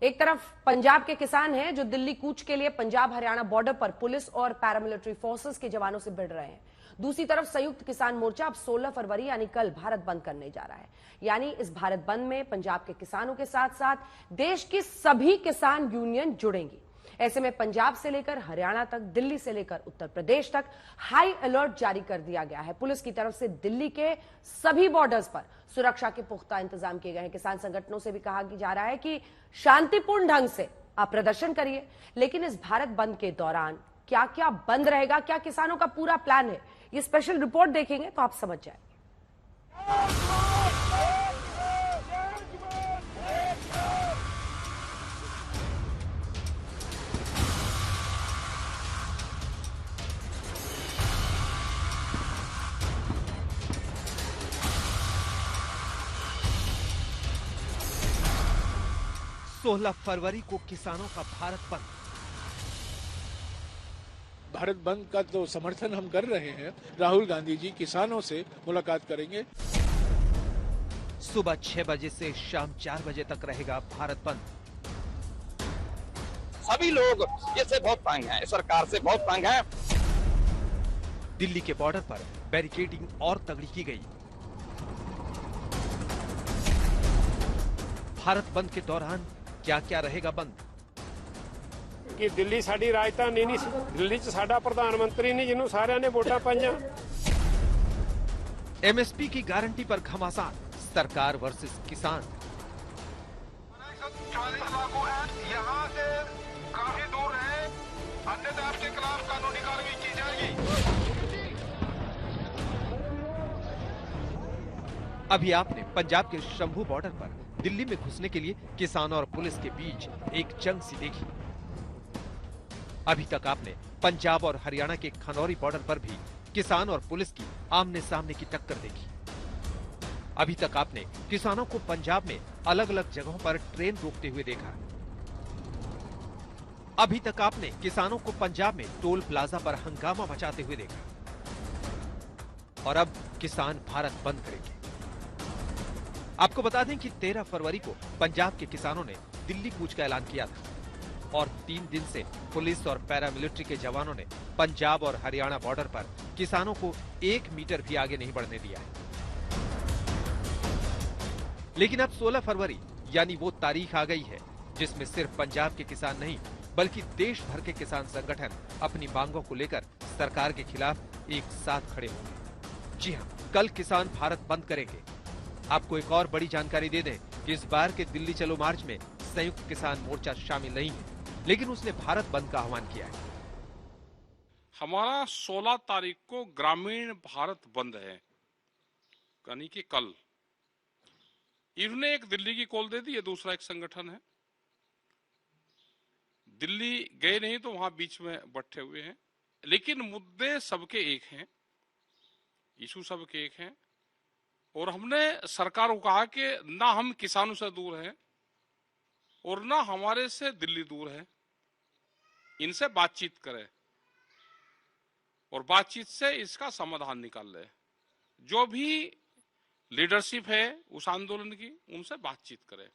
एक तरफ पंजाब के किसान हैं जो दिल्ली कूच के लिए पंजाब हरियाणा बॉर्डर पर पुलिस और पैरामिलिट्री फोर्सेस के जवानों से भिड़ रहे हैं। दूसरी तरफ संयुक्त किसान मोर्चा अब 16 फरवरी यानी कल भारत बंद करने जा रहा है। यानी इस भारत बंद में पंजाब के किसानों के साथ साथ देश की सभी किसान यूनियन जुड़ेंगी। ऐसे में पंजाब से लेकर हरियाणा तक, दिल्ली से लेकर उत्तर प्रदेश तक हाई अलर्ट जारी कर दिया गया है। पुलिस की तरफ से दिल्ली के सभी बॉर्डर्स पर सुरक्षा के पुख्ता इंतजाम किए गए हैं। किसान संगठनों से भी कहा जा रहा है कि शांतिपूर्ण ढंग से आप प्रदर्शन करिए, लेकिन इस भारत बंद के दौरान क्या क्या बंद रहेगा, क्या किसानों का पूरा प्लान है, ये स्पेशल रिपोर्ट देखेंगे तो आप समझ जाए। 16 फरवरी को किसानों का भारत बंद। भारत बंद का तो समर्थन हम कर रहे हैं। राहुल गांधी जी किसानों से मुलाकात करेंगे। सुबह 6 बजे से शाम 4 बजे तक रहेगा भारत बंद। सभी लोग इससे बहुत तंग हैं, सरकार से बहुत तंग हैं। दिल्ली के बॉर्डर पर बैरिकेडिंग और तगड़ी की गई। भारत बंद के दौरान क्या क्या रहेगा बंद? कि दिल्ली साडी राजधानी नहीं, दिल्ली च साडा प्रधानमंत्री नहीं जिन्हों सारिਆਂ ने वोटां पाईਆਂ। एमएसपी की गारंटी पर घमासान, सरकार वर्सेस किसान। 140 लागू एक्ट यहाँ से काफी दूर है, अन्यथा आपके खिलाफ कानूनी कार्रवाई की जाएगी। अभी आपने पंजाब के शंभू बॉर्डर पर दिल्ली में घुसने के लिए किसान और पुलिस के बीच एक जंग सी देखी। अभी तक आपने पंजाब और हरियाणा के खनौरी बॉर्डर पर भी किसान और पुलिस की आमने सामने की टक्कर देखी। अभी तक आपने किसानों को पंजाब में अलग अलग जगहों पर ट्रेन रोकते हुए देखा। अभी तक आपने किसानों को पंजाब में टोल प्लाजा पर हंगामा मचाते हुए देखा। और अब किसान भारत बंद करेंगे। आपको बता दें कि 13 फरवरी को पंजाब के किसानों ने दिल्ली कूच का ऐलान किया था और 3 दिन से पुलिस और पैरामिलिट्री के जवानों ने पंजाब और हरियाणा बॉर्डर पर किसानों को 1 मीटर भी आगे नहीं बढ़ने दिया है। लेकिन अब 16 फरवरी यानी वो तारीख आ गई है जिसमें सिर्फ पंजाब के किसान नहीं बल्कि देश भर के किसान संगठन अपनी मांगों को लेकर सरकार के खिलाफ एक साथ खड़े होंगे। जी हाँ, कल किसान भारत बंद करेंगे। आपको एक और बड़ी जानकारी दे दें कि इस बार के दिल्ली चलो मार्च में संयुक्त किसान मोर्चा शामिल नहीं है, लेकिन उसने भारत बंद का आह्वान किया है। हमारा 16 तारीख को ग्रामीण भारत बंद है, यानी कि कल। इन्होंने एक दिल्ली की कॉल दे दी है, दूसरा एक संगठन है। दिल्ली गए नहीं तो वहां बीच में बैठे हुए हैं, लेकिन मुद्दे सबके एक हैं, इशू सबके एक हैं। और हमने सरकार को कहा कि ना हम किसानों से दूर हैं और ना हमारे से दिल्ली दूर है, इनसे बातचीत करें और बातचीत से इसका समाधान निकाल ले। जो भी लीडरशिप है उस आंदोलन की, उनसे बातचीत करें।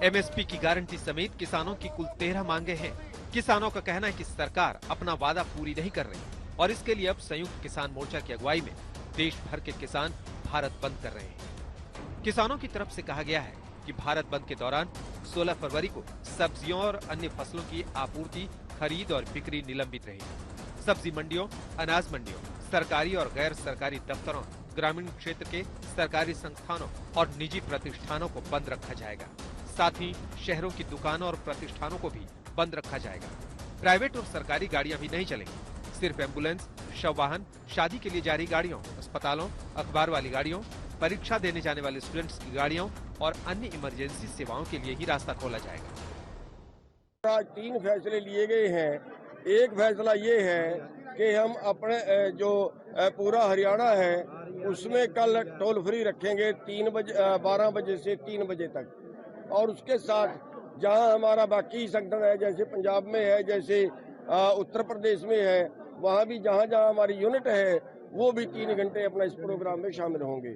एमएसपी की गारंटी समेत किसानों की कुल 13 मांगे हैं। किसानों का कहना है कि सरकार अपना वादा पूरी नहीं कर रही और इसके लिए अब संयुक्त किसान मोर्चा की अगुवाई में देश भर के किसान भारत बंद कर रहे हैं। किसानों की तरफ से कहा गया है कि भारत बंद के दौरान 16 फरवरी को सब्जियों और अन्य फसलों की आपूर्ति, खरीद और बिक्री निलंबित रहेगी। सब्जी मंडियों, अनाज मंडियों, सरकारी और गैर सरकारी दफ्तरों, ग्रामीण क्षेत्र के सरकारी संस्थानों और निजी प्रतिष्ठानों को बंद रखा जाएगा। साथ ही शहरों की दुकानों और प्रतिष्ठानों को भी बंद रखा जाएगा। प्राइवेट और सरकारी गाड़ियां भी नहीं चलेंगी। सिर्फ एम्बुलेंस, शव वाहन, शादी के लिए जारी गाड़ियों, अस्पतालों, अखबार वाली गाड़ियों, परीक्षा देने जाने वाले स्टूडेंट्स की गाड़ियों और अन्य इमरजेंसी सेवाओं के लिए ही रास्ता खोला जाएगा। आज 3 फैसले लिए गए हैं। एक फैसला ये है कि हम अपने जो पूरा हरियाणा है उसमें कल टोल फ्री रखेंगे 12 बजे से 3 बजे तक। और उसके साथ जहां हमारा बाकी संगठन है, जैसे पंजाब में है, जैसे उत्तर प्रदेश में है, वहां भी जहां जहां हमारी यूनिट है वो भी 3 घंटे अपना इस प्रोग्राम में शामिल होंगे।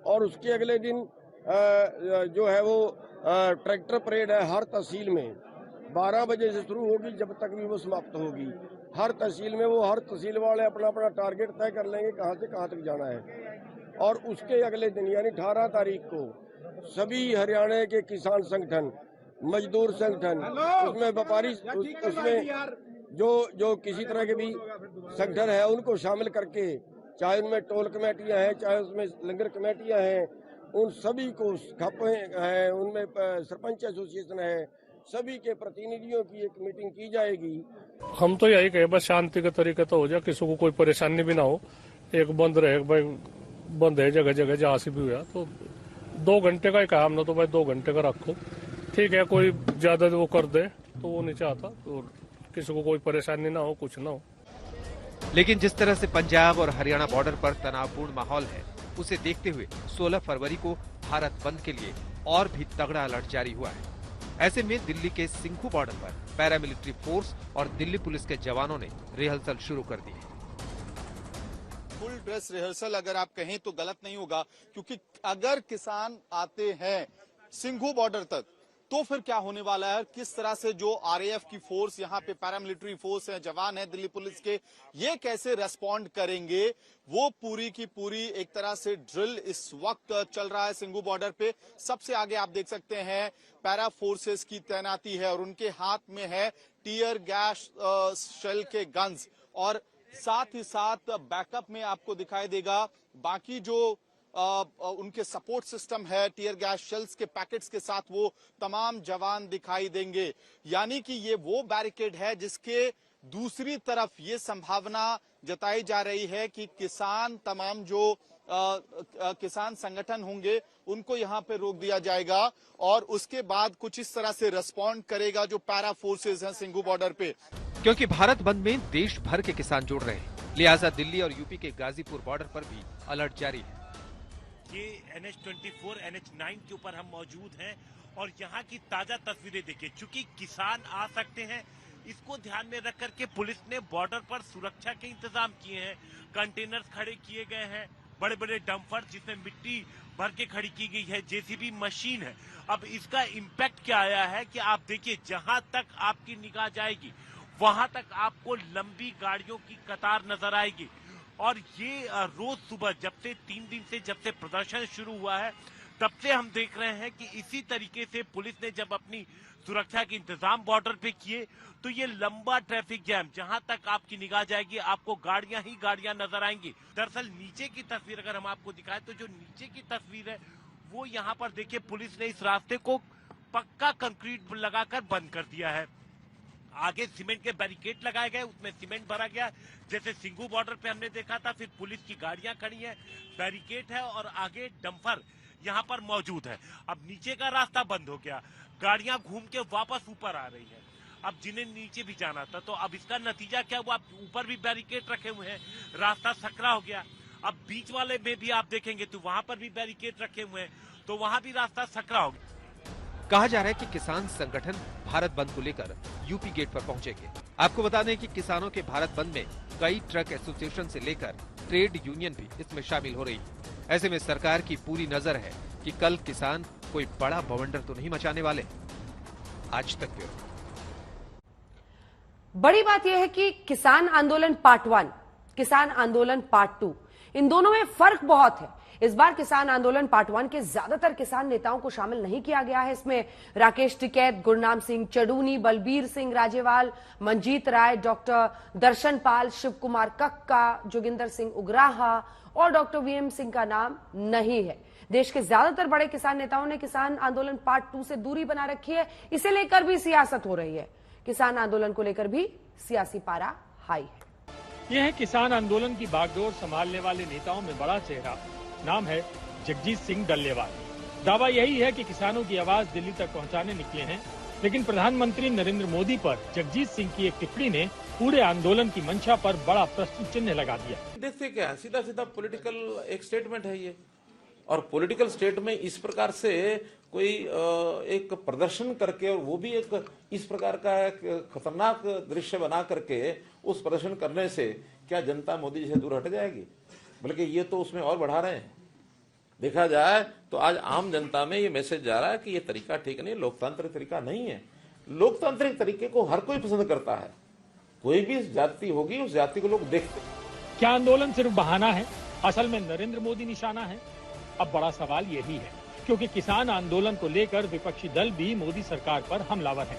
और उसके अगले दिन जो है वो ट्रैक्टर परेड है हर तहसील में, 12 बजे से शुरू होगी, जब तक भी वो समाप्त होगी। हर तहसील में वो हर तहसील वाले अपना अपना टारगेट तय कर लेंगे कहाँ से कहाँ तक जाना है, और उसके अगले दिन यानी 18 तारीख को सभी हरियाणा के किसान संगठन, मजदूर संगठन, उसमें व्यापारी, उसमें जो किसी तरह के भी संगठन है उनको शामिल करके, चाहे उनमें टोल कमेटियां हैं, चाहे उसमें लंगर कमेटियां हैं, उन सभी को खापे हैं, उनमें सरपंच एसोसिएशन है, सभी के प्रतिनिधियों की एक मीटिंग की जाएगी। हम तो यही कहे बस शांति के तरीके तो हो जाए, किसी को कोई परेशानी भी ना हो। एक बंद रहे भाई, बंद है जगह जगह जहाँ से भी हुआ तो 2 घंटे का ही काम ना, तो भाई 2 घंटे का रखो, ठीक है। कोई ज्यादा वो कर दे तो वो नहीं चाहता, तो किसी को कोई परेशानी ना हो, कुछ ना हो। लेकिन जिस तरह से पंजाब और हरियाणा बॉर्डर पर तनावपूर्ण माहौल है, उसे देखते हुए 16 फरवरी को भारत बंद के लिए और भी तगड़ा अलर्ट जारी हुआ है। ऐसे में दिल्ली के सिंघू बॉर्डर पर पैरामिलिट्री फोर्स और दिल्ली पुलिस के जवानों ने रिहर्सल शुरू कर दी है। फुल ड्रेस रिहर्सल अगर आप कहें तो गलत नहीं होगा, क्योंकि अगर किसान आते हैं सिंघू बॉर्डर तक तो फिर क्या होने वाला है, किस तरह से जो आरएएफ की फोर्स, यहाँ पे पैरामिलिट्री फोर्स है, जवान है दिल्ली पुलिस के, ये कैसे रेस्पॉन्ड करेंगे, वो पूरी की पूरी एक तरह से ड्रिल इस वक्त चल रहा है सिंघू बॉर्डर पे। सबसे आगे आप देख सकते हैं पैरा फोर्सेस की तैनाती है और उनके हाथ में है टीयर गैस शेल के गन्स, और साथ ही साथ बैकअप में आपको दिखाई देगा बाकी जो उनके सपोर्ट सिस्टम है, टीयर गैस शेल्स के पैकेट्स के साथ वो तमाम जवान दिखाई देंगे। यानी कि ये वो बैरिकेड है जिसके दूसरी तरफ ये संभावना जताई जा रही है कि किसान, तमाम जो किसान संगठन होंगे उनको यहाँ पे रोक दिया जाएगा और उसके बाद कुछ इस तरह से रिस्पॉन्ड करेगा जो पैरा फोर्सेस हैं सिंघू बॉर्डर पे। क्योंकि भारत बंद में देश भर के किसान जुड़ रहे हैं, लिहाजा दिल्ली और यूपी के गाजीपुर बॉर्डर पर भी अलर्ट जारी है। ये NH24 NH9 के ऊपर हम मौजूद हैं और यहाँ की ताजा तस्वीरें देखिए। चूंकि किसान आ सकते हैं, इसको ध्यान में रख करके पुलिस ने बॉर्डर पर सुरक्षा के इंतजाम किए हैं। कंटेनर्स खड़े किए गए हैं, बड़े बड़े डंपर जिसमें मिट्टी भर के खड़ी की गई है, जेसीबी मशीन है। अब इसका इम्पैक्ट क्या आया है कि आप देखिए, जहां तक आपकी निगाह जाएगी वहां तक आपको लंबी गाड़ियों की कतार नजर आएगी। और ये रोज सुबह जब से 3 दिन से जब से प्रदर्शन शुरू हुआ है तब से हम देख रहे हैं कि इसी तरीके से पुलिस ने जब अपनी सुरक्षा के इंतजाम बॉर्डर पे किए तो ये लंबा ट्रैफिक जैम, जहां तक आपकी निगाह जाएगी आपको गाड़ियां ही गाड़ियां नजर आएंगी। दरअसल नीचे की तस्वीर अगर हम आपको दिखाएं तो जो नीचे की तस्वीर है वो यहाँ पर देखिए, पुलिस ने इस रास्ते को पक्का कंक्रीट लगाकर बंद कर दिया है। आगे सीमेंट के बैरिकेड लगाए गए, उसमें सीमेंट भरा गया, जैसे सिंघू बॉर्डर पे हमने देखा था। फिर पुलिस की गाड़ियां खड़ी हैं, बैरिकेड है और आगे डंपर यहाँ पर मौजूद है। अब नीचे का रास्ता बंद हो गया, गाड़ियां घूम के वापस ऊपर आ रही है। अब जिन्हें नीचे भी जाना था तो अब इसका नतीजा क्या हुआ, ऊपर भी बैरिकेड रखे हुए हैं, रास्ता सकरा हो गया। अब बीच वाले में भी आप देखेंगे तो वहां पर भी बैरिकेड रखे हुए हैं, तो वहां भी रास्ता सकरा हो गया। कहा जा रहा है कि किसान संगठन भारत बंद को लेकर यूपी गेट पर पहुंचेंगे। आपको बता दें कि किसानों के भारत बंद में कई ट्रक एसोसिएशन से लेकर ट्रेड यूनियन भी इसमें शामिल हो रही है। ऐसे में सरकार की पूरी नजर है कि कल किसान कोई बड़ा बवंडर तो नहीं मचाने वाले। आज तक ब्यूरो। बड़ी बात यह है कि किसान आंदोलन पार्ट 1, किसान आंदोलन पार्ट 2, इन दोनों में फर्क बहुत है। इस बार किसान आंदोलन पार्ट 1 के ज्यादातर किसान नेताओं को शामिल नहीं किया गया है। इसमें राकेश टिकैत, गुरनाम सिंह चडूनी, बलबीर सिंह राजेवाल, मंजीत राय, डॉक्टर दर्शन पाल, शिव कुमार कक्का, जोगिंदर सिंह उग्राहा और डॉक्टर वीएम सिंह का नाम नहीं है। देश के ज्यादातर बड़े किसान नेताओं ने किसान आंदोलन पार्ट 2 से दूरी बना रखी है। इसे लेकर भी सियासत हो रही है। किसान आंदोलन को लेकर भी सियासी पारा हाई है। यह है किसान आंदोलन की बागडोर संभालने वाले नेताओं में बड़ा चेहरा, नाम है जगजीत सिंह डल्लेवाल। दावा यही है कि किसानों की आवाज दिल्ली तक पहुंचाने निकले हैं, लेकिन प्रधानमंत्री नरेंद्र मोदी पर जगजीत सिंह की एक टिप्पणी ने पूरे आंदोलन की मंशा पर बड़ा प्रश्न चिन्ह लगा दिया। देखते क्या, सीधा सीधा पॉलिटिकल एक स्टेटमेंट है ये, और पॉलिटिकल स्टेट में इस प्रकार से कोई एक प्रदर्शन करके, और वो भी एक इस प्रकार का एक खतरनाक दृश्य बना करके उस प्रदर्शन करने से क्या जनता मोदी जी से दूर हट जाएगी? बल्कि ये तो उसमें और बढ़ा रहे हैं। देखा जाए तो आज आम जनता में ये मैसेज जा रहा है कि ये तरीका ठीक नहीं, लोकतांत्रिक तरीका नहीं है। लोकतांत्रिक तरीके को हर कोई पसंद करता है, कोई भी जाति होगी उस जाति को लोग देखते हैं। क्या आंदोलन सिर्फ बहाना है? असल में नरेंद्र मोदी निशाना है? अब बड़ा सवाल यही है, क्योंकि किसान आंदोलन को लेकर विपक्षी दल भी मोदी सरकार पर हमलावर है।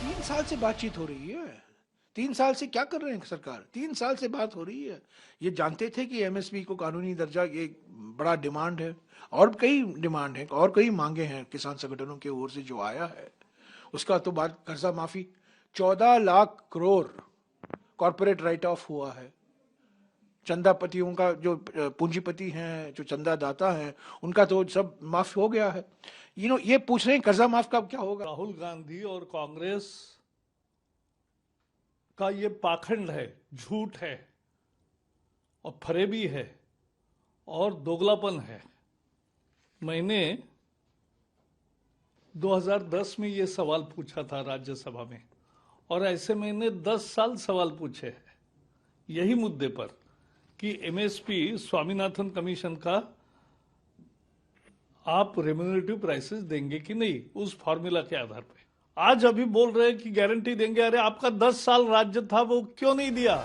3 साल से बातचीत हो रही है। 3 साल से क्या कर रहे हैं सरकार? 3 साल से बात हो रही है। ये जानते थे कि एमएसपी को कानूनी दर्जा एक बड़ा डिमांड है, और कई डिमांड है और कई मांगे हैं किसान संगठनों की ओर से जो आया है। उसका तो बात कर्जा माफी 14 lakh crore corporate right of हुआ है। चंदापतियों का जो पूंजीपति हैं, जो चंदादाता हैं, उनका तो सब माफ हो गया है। ये पूछ रहे हैं कर्जा माफ का क्या होगा? राहुल गांधी और कांग्रेस का ये पाखंड है, झूठ है और फरेबी है और दोगलापन है। मैंने 2010 में ये सवाल पूछा था राज्यसभा में, और ऐसे मैंने 10 साल सवाल पूछे हैं यही मुद्दे पर कि एमएसपी स्वामीनाथन कमीशन का आप रेम्यूनरेटिव प्राइसेस देंगे कि नहीं, उस फॉर्मूला के आधार पे। आज अभी बोल रहे हैं कि गारंटी देंगे। अरे आपका 10 साल राज्य था, वो क्यों नहीं दिया?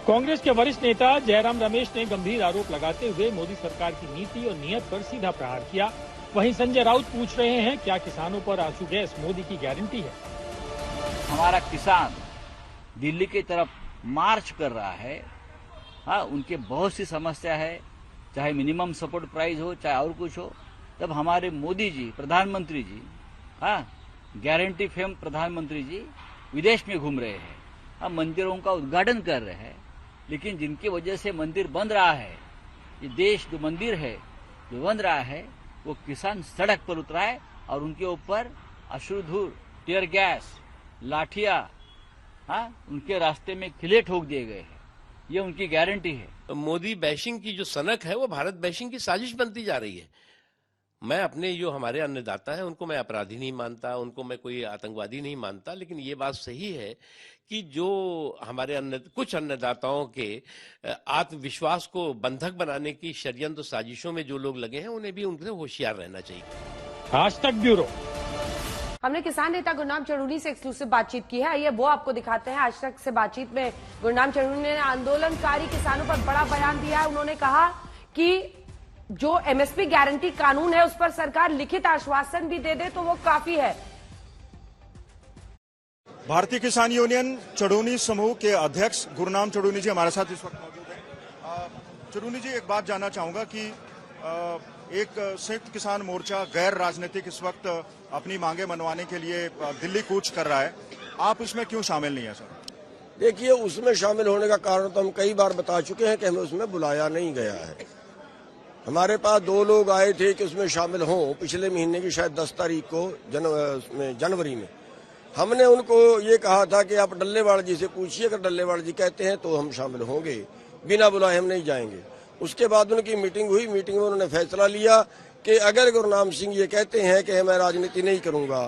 कांग्रेस के वरिष्ठ नेता जयराम रमेश ने गंभीर आरोप लगाते हुए मोदी सरकार की नीति और नीयत पर सीधा प्रहार किया। वहीं संजय राउत पूछ रहे हैं, क्या किसानों पर आंसू गैस मोदी की गारंटी है? हमारा किसान दिल्ली की तरफ मार्च कर रहा है। हाँ, उनके बहुत सी समस्या है, चाहे मिनिमम सपोर्ट प्राइस हो, चाहे और कुछ हो। तब हमारे मोदी जी, प्रधानमंत्री जी, हाँ, गारंटी फेम प्रधानमंत्री जी विदेश में घूम रहे हैं, हाँ, मंदिरों का उद्घाटन कर रहे हैं। लेकिन जिनकी वजह से मंदिर बंद रहा है, ये देश जो मंदिर है जो बंद रहा है, वो किसान सड़क पर उतरा है और उनके ऊपर अश्रुधूर, टीयर गैस, लाठियां, हाँ, उनके रास्ते में किले ठोक दिए गए हैं। ये उनकी गारंटी है। मोदी बैशिंग की जो सनक है वो भारत बैशिंग की साजिश बनती जा रही है। मैं अपने जो हमारे अन्नदाता हैं उनको मैं अपराधी नहीं मानता, उनको मैं कोई आतंकवादी नहीं मानता, लेकिन ये बात सही है कि जो हमारे कुछ अन्नदाताओं के आत्मविश्वास को बंधक बनाने की षड्यंत्र साजिशों में जो लोग लगे हैं, उन्हें भी उनसे होशियार रहना चाहिए। आज तक ब्यूरो। हमने किसान नेता गुरनाम चढ़ूनी से एक्सक्लूसिव बातचीत की है, ये वो आपको दिखाते हैं। आज तक से बातचीत में गुरनाम चढ़ूनी ने आंदोलनकारी किसानों पर बड़ा बयान दिया है। उन्होंने कहा कि जो एमएसपी गारंटी कानून है उस पर सरकार लिखित आश्वासन भी दे दे तो वो काफी है। भारतीय किसान यूनियन चढ़ूनी समूह के अध्यक्ष गुरनाम चढ़ूनी जी हमारे साथ इस वक्त मौजूद हैं। चढ़ूनी जी, एक बात जानना चाहूंगा कि एक संयुक्त किसान मोर्चा गैर राजनीतिक इस वक्त अपनी मांगे मनवाने के लिए दिल्ली कूच कर रहा है, आप उसमें क्यों शामिल नहीं है सर? देखिए, उसमें शामिल होने का कारण तो हम कई बार बता चुके हैं कि हमें उसमें बुलाया नहीं गया है। हमारे पास 2 लोग आए थे कि उसमें शामिल हों, पिछले महीने की शायद 10 तारीख को जनवरी में। हमने उनको ये कहा था कि आप डल्लेवाड़ जी से पूछिए, अगर डल्लेवाड़ जी कहते हैं तो हम शामिल होंगे, बिना बुलाए हम नहीं जाएंगे। उसके बाद उनकी मीटिंग हुई, मीटिंग में उन्होंने फैसला लिया कि अगर गुरनाम सिंह ये कहते हैं कि मैं राजनीति नहीं करूंगा,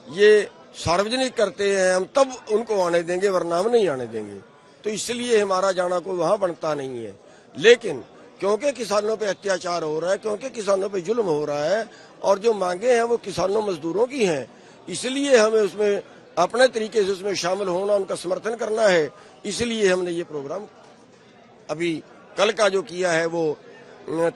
ये सार्वजनिक करते हैं, हम तब उनको आने देंगे, वरना हम नहीं आने देंगे। तो इसलिए हमारा जाना कोई वहां बनता नहीं है। लेकिन क्योंकि किसानों पे अत्याचार हो रहा है, क्योंकि किसानों पे जुल्म हो रहा है और जो मांगे हैं वो किसानों मजदूरों की हैं, इसलिए हमें उसमें अपने तरीके से उसमें शामिल होना, उनका समर्थन करना है। इसलिए हमने ये प्रोग्राम अभी कल का जो किया है वो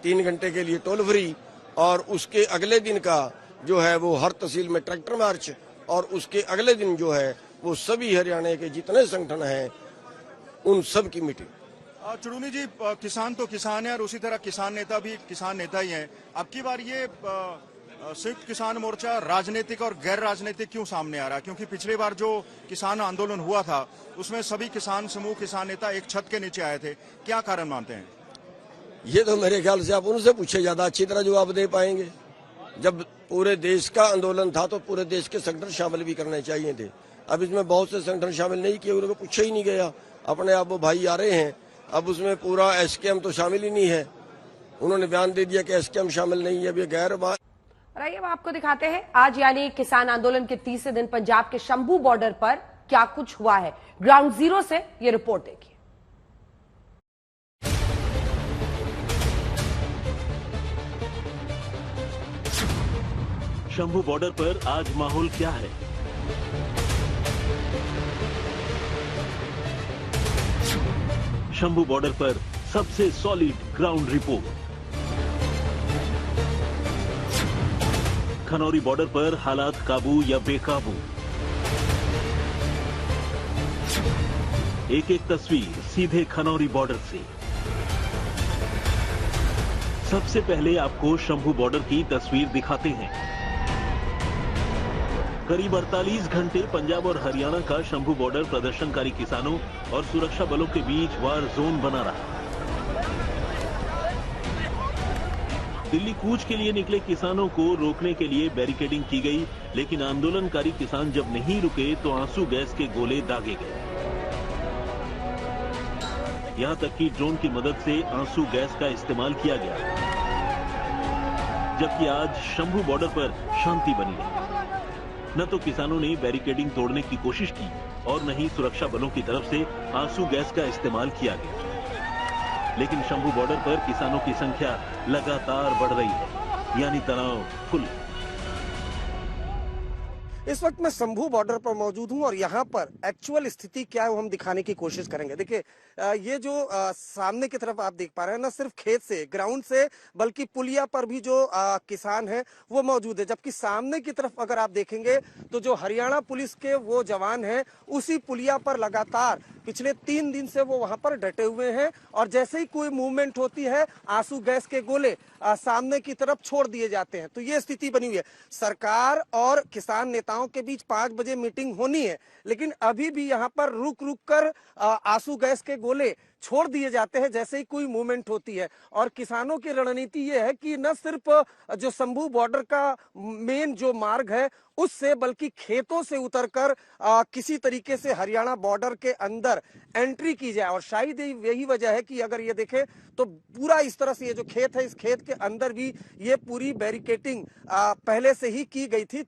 3 घंटे के लिए टोल फ्री, और उसके अगले दिन का जो है वो हर तहसील में ट्रैक्टर मार्च, और उसके अगले दिन जो है वो सभी हरियाणा के जितने संगठन हैं उन सब की मीटिंग। चढ़ूनी जी, किसान तो किसान है और उसी तरह किसान नेता भी किसान नेता ही हैं। अब की बार ये संयुक्त किसान मोर्चा राजनीतिक और गैर राजनीतिक क्यों सामने आ रहा है? क्योंकि पिछली बार जो किसान आंदोलन हुआ था उसमें सभी किसान समूह, किसान नेता एक छत के नीचे आए थे, क्या कारण मानते हैं? ये तो मेरे ख्याल से आप उनसे पूछे, ज्यादा अच्छी तरह जवाब दे पाएंगे। जब पूरे देश का आंदोलन था तो पूरे देश के संगठन शामिल भी करने चाहिए थे। अब इसमें बहुत से संगठन शामिल नहीं किए, उनको पूछा ही नहीं गया। अपने आप वो भाई आ रहे हैं, अब उसमें पूरा एसकेएम तो शामिल ही नहीं है। उन्होंने बयान दे दिया कि एसकेएम शामिल नहीं है, अब ये गैर बात। आइए अब आपको दिखाते हैं आज यानी किसान आंदोलन के तीसरे दिन पंजाब के शंभू बॉर्डर पर क्या कुछ हुआ है। ग्राउंड जीरो से ये रिपोर्ट देखिए। शंभू बॉर्डर पर आज माहौल क्या है? शंभू बॉर्डर पर सबसे solid ground report. Khanauri border पर हालात काबू या बेकाबू? एक एक तस्वीर सीधे खनौरी बॉर्डर से। सबसे पहले आपको शंभू बॉर्डर की तस्वीर दिखाते हैं। करीब 48 घंटे पंजाब और हरियाणा का शंभू बॉर्डर प्रदर्शनकारी किसानों और सुरक्षा बलों के बीच वार जोन बना रहा। दिल्ली कूच के लिए निकले किसानों को रोकने के लिए बैरिकेडिंग की गई, लेकिन आंदोलनकारी किसान जब नहीं रुके तो आंसू गैस के गोले दागे गए। यहां तक कि ड्रोन की मदद से आंसू गैस का इस्तेमाल किया गया। जबकि आज शंभू बॉर्डर पर शांति बनी रही। न तो किसानों ने बैरिकेडिंग तोड़ने की कोशिश की और न ही सुरक्षा बलों की तरफ से आंसू गैस का इस्तेमाल किया गया। लेकिन शंभू बॉर्डर पर किसानों की संख्या लगातार बढ़ रही है, यानी तनाव फुल। इस वक्त मैं शंभू बॉर्डर पर मौजूद हूं और यहाँ पर एक्चुअल स्थिति क्या है वो हम दिखाने की कोशिश करेंगे। देखिए ये जो सामने की तरफ आप देख पा रहे हैं, न सिर्फ खेत से ग्राउंड से बल्कि पुलिया पर भी जो किसान है वो मौजूद है। जबकि सामने की तरफ अगर आप देखेंगे तो जो हरियाणा पुलिस के वो जवान हैं उसी पुलिया पर लगातार पिछले 3 दिन से वो वहां पर डटे हुए हैं और जैसे ही कोई मूवमेंट होती है आंसू गैस के गोले सामने की तरफ छोड़ दिए जाते हैं। तो ये स्थिति बनी हुई है। सरकार और किसान नेताओं के बीच 5 बजे मीटिंग होनी है, लेकिन अभी भी यहाँ पर रुक रुक कर आंसू गैस के गोले छोड़ दिए जाते हैं जैसे ही कोई मूवमेंट होती है। और किसानों की रणनीति ये है कि न सिर्फ जो शंभू बॉर्डर का मेन जो मार्ग है उससे बल्कि खेतों से उतरकर किसी तरीके से हरियाणा बॉर्डर के अंदर एंट्री की जाए। और शायद यही वजह है कि अगर ये देखें तो पूरा इस तरह से ये जो खेत है इस खेत के अंदर भी ये पूरी बैरिकेडिंग पहले से ही की गई थी।